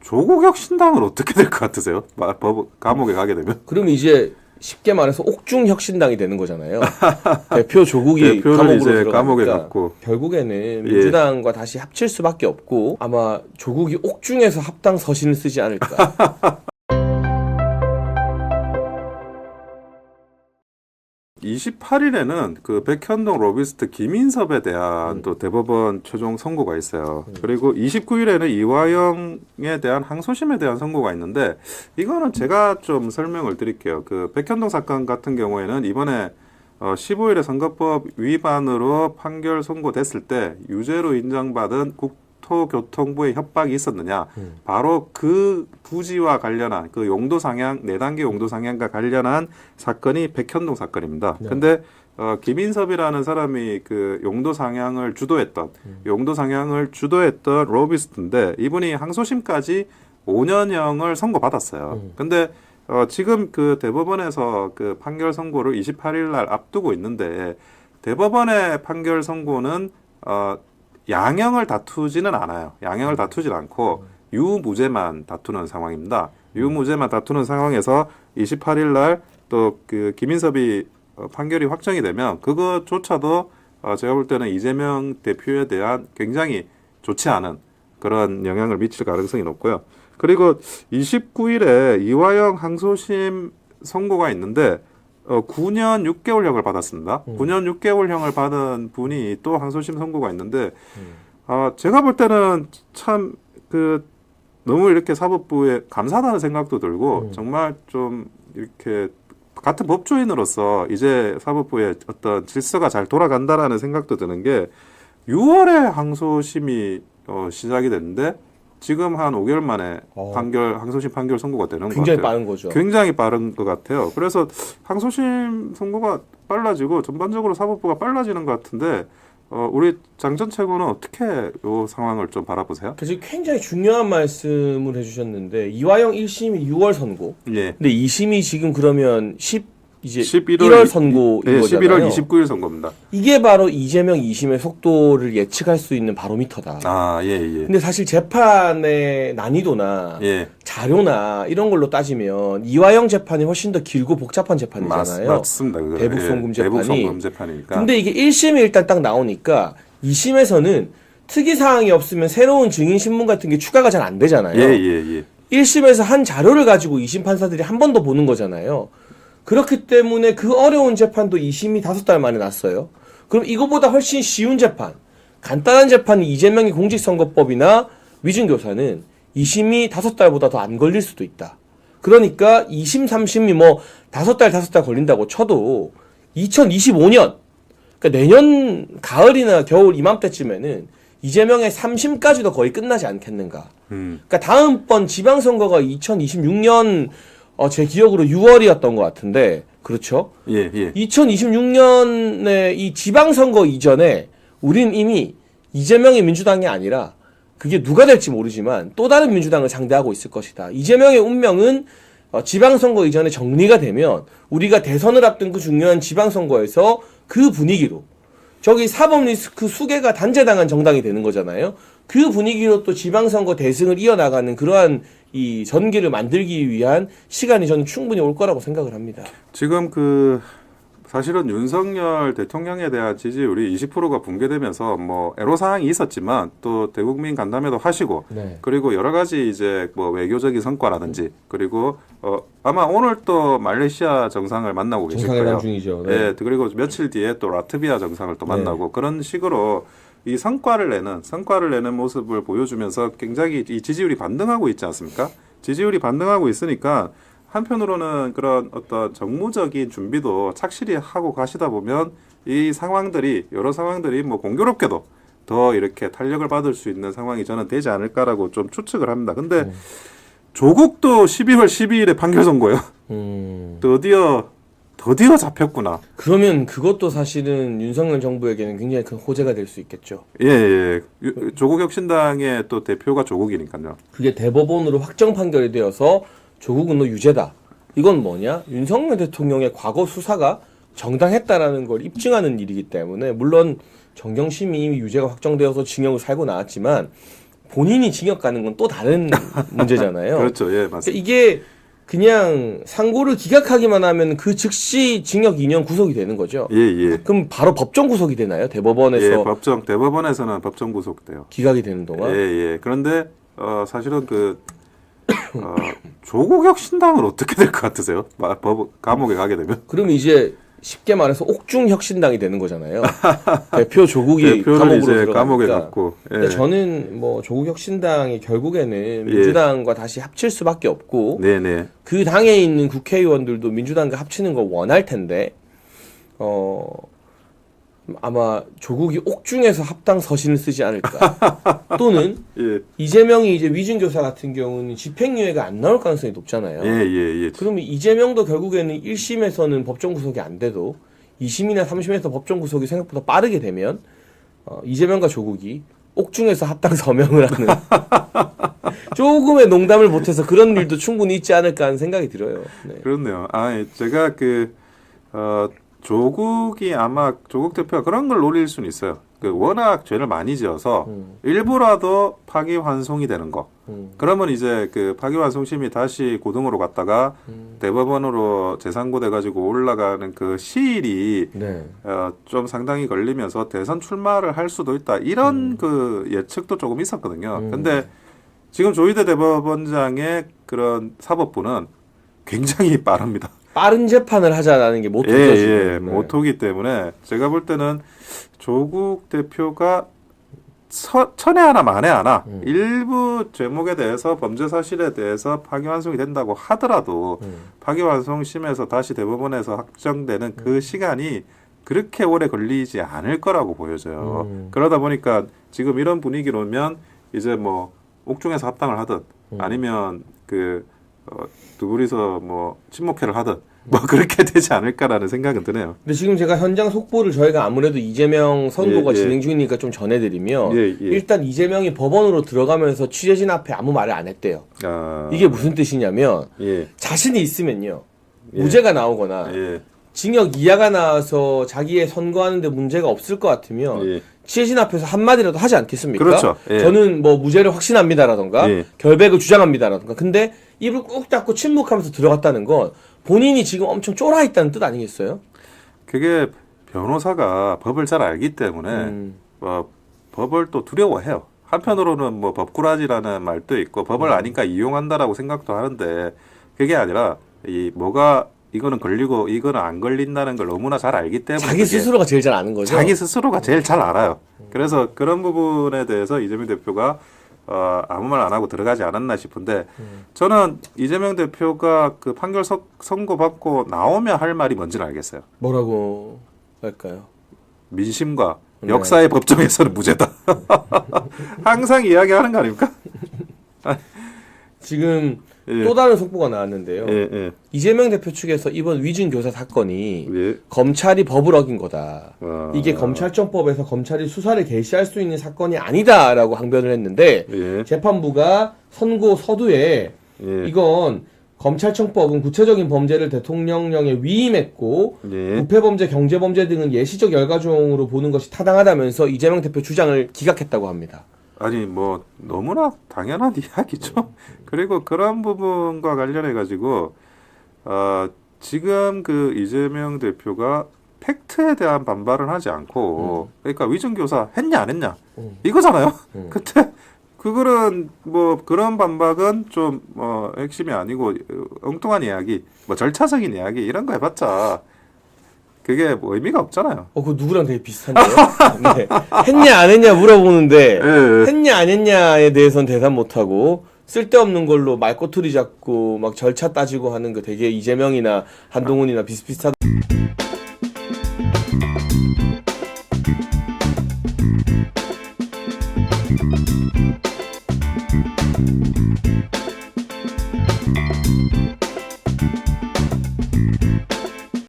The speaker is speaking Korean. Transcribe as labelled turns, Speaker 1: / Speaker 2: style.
Speaker 1: 조국 혁신당은 어떻게 될 것 같으세요? 감옥에 가게 되면?
Speaker 2: 그럼 이제 쉽게 말해서 옥중 혁신당이 되는 거잖아요. 대표 조국이
Speaker 1: 대표를
Speaker 2: 감옥으로
Speaker 1: 이제
Speaker 2: 들어가니까
Speaker 1: 감옥에 갔고
Speaker 2: 결국에는 민주당과 다시 합칠 수밖에 없고 아마 조국이 옥중에서 합당 서신을 쓰지 않을까.
Speaker 1: 28일에는 그 백현동 로비스트 김인섭에 대한 또 대법원 최종 선고가 있어요. 그리고 29일에는 이화영에 대한 항소심에 대한 선고가 있는데 이거는 제가 좀 설명을 드릴게요. 그 백현동 사건 같은 경우에는 이번에 15일에 선거법 위반으로 판결 선고됐을 때 유죄로 인정받은 국토교통부의 협박이 있었느냐. 바로 그 부지와 관련한 그 용도 상향, 4단계 용도 상향과 관련한 사건이 백현동 사건입니다.
Speaker 2: 네.
Speaker 1: 근데 김인섭이라는 사람이 그 용도 상향을 주도했던 로비스트인데 이분이 항소심까지 5년형을 선고받았어요. 근데 지금 그 대법원에서 그 판결 선고를 28일 날 앞두고 있는데 대법원의 판결 선고는 양형을 다투지는 않아요. 양형을 다투지 않고 유무죄만 다투는 상황입니다. 유무죄만 다투는 상황에서 28일 날 또 그 김인섭이 판결이 확정이 되면 그거조차도 제가 볼 때는 이재명 대표에 대한 굉장히 좋지 않은 그런 영향을 미칠 가능성이 높고요. 그리고 29일에 이화영 항소심 선고가 있는데 9년 6개월형을 받았습니다. 9년 6개월형을 받은 분이 또 항소심 선고가 있는데 제가 볼 때는 참 그 너무 이렇게 사법부에 감사하다는 생각도 들고 정말 좀 이렇게 같은 법조인으로서 이제 사법부의 어떤 질서가 잘 돌아간다라는 생각도 드는 게 6월에 항소심이 시작이 됐는데 지금 한 5개월 만에 항소심 판결 선고가 되는 것 같아요.
Speaker 2: 굉장히 빠른 거죠.
Speaker 1: 굉장히 빠른 것 같아요. 그래서 항소심 선고가 빨라지고 전반적으로 사법부가 빨라지는 것 같은데 우리 장전 최고는 어떻게 이 상황을 좀 바라보세요?
Speaker 2: 그래서 굉장히 중요한 말씀을 해주셨는데 이화영 1심이 6월 선고.
Speaker 1: 예.
Speaker 2: 근데 2심이 지금 그러면
Speaker 1: 11월
Speaker 2: 1월 선고인
Speaker 1: 예,
Speaker 2: 거잖아요.
Speaker 1: 11월 29일 선고입니다.
Speaker 2: 이게 바로 이재명 2심의 속도를 예측할 수 있는 바로미터다.
Speaker 1: 아, 예, 예.
Speaker 2: 근데 사실 재판의 난이도나
Speaker 1: 예.
Speaker 2: 자료나 이런 걸로 따지면 이화영 재판이 훨씬 더 길고 복잡한 재판이잖아요.
Speaker 1: 맞습니다.
Speaker 2: 대북 송금 재판이.
Speaker 1: 대북 송금 재판이니까.
Speaker 2: 근데 이게 1심이 일단 딱 나오니까 2심에서는 특이 사항이 없으면 새로운 증인 신문 같은 게 추가가 잘 안 되잖아요.
Speaker 1: 예, 예, 예.
Speaker 2: 1심에서 한 자료를 가지고 2심 판사들이 한 번 더 보는 거잖아요. 그렇기 때문에 그 어려운 재판도 2심이 5달 만에 났어요. 그럼 이거보다 훨씬 쉬운 재판, 간단한 재판이 이재명의 공직선거법이나 위증교사는 2심이 5달보다 더 안 걸릴 수도 있다. 그러니까 2심, 3심이 뭐 5달 걸린다고 쳐도 2025년, 그러니까 내년 가을이나 겨울 이맘때쯤에는 이재명의 3심까지도 거의 끝나지 않겠는가. 그러니까 다음번 지방선거가 2026년 제 기억으로 6월이었던 것 같은데, 그렇죠?
Speaker 1: 예, 예.
Speaker 2: 2026년에 이 지방선거 이전에 우린 이미 이재명의 민주당이 아니라 그게 누가 될지 모르지만 또 다른 민주당을 상대하고 있을 것이다. 이재명의 운명은 지방선거 이전에 정리가 되면 우리가 대선을 앞둔 그 중요한 지방선거에서 그 분위기로 저기 사법 리스크 수개가 단죄당한 정당이 되는 거잖아요. 그 분위기로 또 지방선거 대승을 이어나가는 그러한 이 전기를 만들기 위한 시간이 저는 충분히 올 거라고 생각을 합니다.
Speaker 1: 지금 사실은 윤석열 대통령에 대한 지지율이 20%가 붕괴되면서 뭐 애로사항이 있었지만 또 대국민 간담회도 하시고
Speaker 2: 네.
Speaker 1: 그리고 여러 가지 이제 뭐 외교적인 성과라든지 그리고 아마 오늘 또 말레이시아 정상을 만나고 계실 거예요.
Speaker 2: 정상회담 중이죠. 네.
Speaker 1: 네, 그리고 며칠 뒤에 또 라트비아 정상을 또 만나고 그런 식으로 이 성과를 내는 모습을 보여주면서 굉장히 이 지지율이 반등하고 있지 않습니까? 지지율이 반등하고 있으니까 한편으로는 그런 어떤 정무적인 준비도 착실히 하고 가시다 보면 이 상황들이 여러 상황들이 뭐 공교롭게도 더 이렇게 탄력을 받을 수 있는 상황이 저는 되지 않을까라고 좀 추측을 합니다. 근데 조국도 12월 12일에 판결 선고요. 드디어 잡혔구나.
Speaker 2: 그러면 그것도 사실은 윤석열 정부에게는 굉장히 큰 호재가 될 수 있겠죠.
Speaker 1: 예. 조국 혁신당의 또 대표가 조국이니까요.
Speaker 2: 그게 대법원으로 확정 판결이 되어서 조국은 너 유죄다. 이건 뭐냐? 윤석열 대통령의 과거 수사가 정당했다라는 걸 입증하는 일이기 때문에 물론 정경심이 이미 유죄가 확정되어서 징역을 살고 나왔지만 본인이 징역 가는 건 또 다른 문제잖아요.
Speaker 1: 그렇죠. 예,
Speaker 2: 그러니까
Speaker 1: 맞습니다.
Speaker 2: 이게 그냥 상고를 기각하기만 하면 그 즉시 징역 2년 구속이 되는 거죠.
Speaker 1: 예, 예.
Speaker 2: 그럼 바로 법정 구속이 되나요? 대법원에서
Speaker 1: 예, 대법원에서는 법정 구속돼요.
Speaker 2: 기각이 되는 동안?
Speaker 1: 예, 예. 그런데 사실은 조국혁 신당은 어떻게 될 것 같으세요? 감옥에 가게 되면?
Speaker 2: 그럼 이제 쉽게 말해서 옥중혁신당이 되는 거잖아요. 대표 조국이
Speaker 1: 대표를
Speaker 2: 감옥으로
Speaker 1: 이제
Speaker 2: 들어가니까.
Speaker 1: 감옥에 갔고. 예.
Speaker 2: 근데 저는 뭐 조국혁신당이 결국에는 민주당과 다시 합칠 수밖에 없고
Speaker 1: 네네.
Speaker 2: 그 당에 있는 국회의원들도 민주당과 합치는 걸 원할 텐데 아마 조국이 옥중에서 합당 서신을 쓰지 않을까. 또는
Speaker 1: 예,
Speaker 2: 이재명이 이제 위증교사 같은 경우는 집행유예가 안 나올 가능성이 높잖아요.
Speaker 1: 예, 예, 예.
Speaker 2: 그러면 이재명도 결국에는 1심에서는 법정 구속이 안 돼도 2심이나 3심에서 법정 구속이 생각보다 빠르게 되면 이재명과 조국이 옥중에서 합당 서명을 하는 조금의 농담을 보태서 그런 일도 충분히 있지 않을까 하는 생각이 들어요. 네.
Speaker 1: 그렇네요. 제가 조국 대표가 그런 걸 노릴 수는 있어요. 워낙 죄를 많이 지어서 일부라도 파기환송이 되는 거. 그러면 이제 파기환송심이 다시 고등으로 갔다가 대법원으로 재상고돼 가지고 올라가는 그 시일이
Speaker 2: 네.
Speaker 1: 좀 상당히 걸리면서 대선 출마를 할 수도 있다. 이런 예측도 조금 있었거든요. 근데 지금 조희대 대법원장의 그런 사법부는 굉장히 빠릅니다.
Speaker 2: 빠른 재판을 하자라는 게 모토죠.
Speaker 1: 예,
Speaker 2: 지금.
Speaker 1: 예,
Speaker 2: 네.
Speaker 1: 모토기 때문에 제가 볼 때는 조국 대표가 천에 하나 만에 하나 일부 죄목에 대해서 범죄 사실에 대해서 파기환송이 된다고 하더라도 파기환송심에서 다시 대법원에서 확정되는 그 시간이 그렇게 오래 걸리지 않을 거라고 보여져요. 그러다 보니까 지금 이런 분위기로면 이제 뭐 옥중에서 합당을 하든 아니면 둘이서 뭐 친목회를 하든 뭐 그렇게 되지 않을까라는 생각은 드네요.
Speaker 2: 근데 지금 제가 현장 속보를 저희가 아무래도 이재명 선고가
Speaker 1: 예, 예.
Speaker 2: 진행 중이니까 좀 전해드리면
Speaker 1: 예, 예.
Speaker 2: 일단 이재명이 법원으로 들어가면서 취재진 앞에 아무 말을 안 했대요. 이게 무슨 뜻이냐면
Speaker 1: 예,
Speaker 2: 자신이 있으면요.
Speaker 1: 예.
Speaker 2: 무죄가 나오거나
Speaker 1: 예,
Speaker 2: 징역 이하가 나와서 자기의 선고하는데 문제가 없을 것 같으면
Speaker 1: 예.
Speaker 2: 취재진 앞에서 한마디라도 하지 않겠습니까?
Speaker 1: 그렇죠. 예.
Speaker 2: 저는 뭐 무죄를 확신합니다라던가
Speaker 1: 예.
Speaker 2: 결백을 주장합니다라던가. 근데 입을 꾹 닫고 침묵하면서 들어갔다는 건 본인이 지금 엄청 쫄아 있다는 뜻 아니겠어요?
Speaker 1: 그게 변호사가 법을 잘 알기 때문에 법을 또 두려워해요. 한편으로는 뭐 법꾸라지라는 말도 있고 법을 아니까 이용한다라고 생각도 하는데 그게 아니라 이거는 걸리고 이거는 안 걸린다는 걸 너무나 잘 알기 때문에
Speaker 2: 자기 스스로가 제일 잘 아는 거죠.
Speaker 1: 자기 스스로가 제일 잘 알아요. 그래서 그런 부분에 대해서 이재명 대표가 아무 말 안 하고 들어가지 않았나 싶은데 저는 이재명 대표가 그 판결 선고받고 나오면 할 말이 뭔지는 알겠어요.
Speaker 2: 뭐라고 할까요?
Speaker 1: 민심과 역사의 법정에서는 무죄다. 항상 이야기하는 거 아닙니까?
Speaker 2: 지금
Speaker 1: 예.
Speaker 2: 또 다른 속보가 나왔는데요.
Speaker 1: 예, 예.
Speaker 2: 이재명 대표 측에서 이번 위증교사 사건이
Speaker 1: 예.
Speaker 2: 검찰이 법을 어긴 거다.
Speaker 1: 와.
Speaker 2: 이게 검찰청법에서 검찰이 수사를 개시할 수 있는 사건이 아니다라고 항변을 했는데
Speaker 1: 예.
Speaker 2: 재판부가 선고 서두에
Speaker 1: 예.
Speaker 2: 이건 검찰청법은 구체적인 범죄를 대통령령에 위임했고
Speaker 1: 예.
Speaker 2: 부패범죄, 경제범죄 등은 예시적 열가종으로 보는 것이 타당하다면서 이재명 대표 주장을 기각했다고 합니다.
Speaker 1: 아니 뭐 너무나 당연한 이야기죠. 그리고 그런 부분과 관련해 가지고 지금 그 이재명 대표가 팩트에 대한 반발은 하지 않고 그러니까 위증교사 했냐 안 했냐 이거잖아요. 근데 그거는 뭐 그런 반박은 좀 핵심이 아니고 엉뚱한 이야기, 뭐 절차적인 이야기 이런 거 해봤자 그게 뭐 의미가 없잖아요.
Speaker 2: 그거 누구랑 되게 비슷한데요? 네. 했냐 안 했냐 물어보는데
Speaker 1: 예.
Speaker 2: 했냐 안 했냐에 대해서는 대답 못하고 쓸데없는 걸로 말꼬투리 잡고 막 절차 따지고 하는 거 되게 이재명이나 한동훈이나 비슷비슷하다.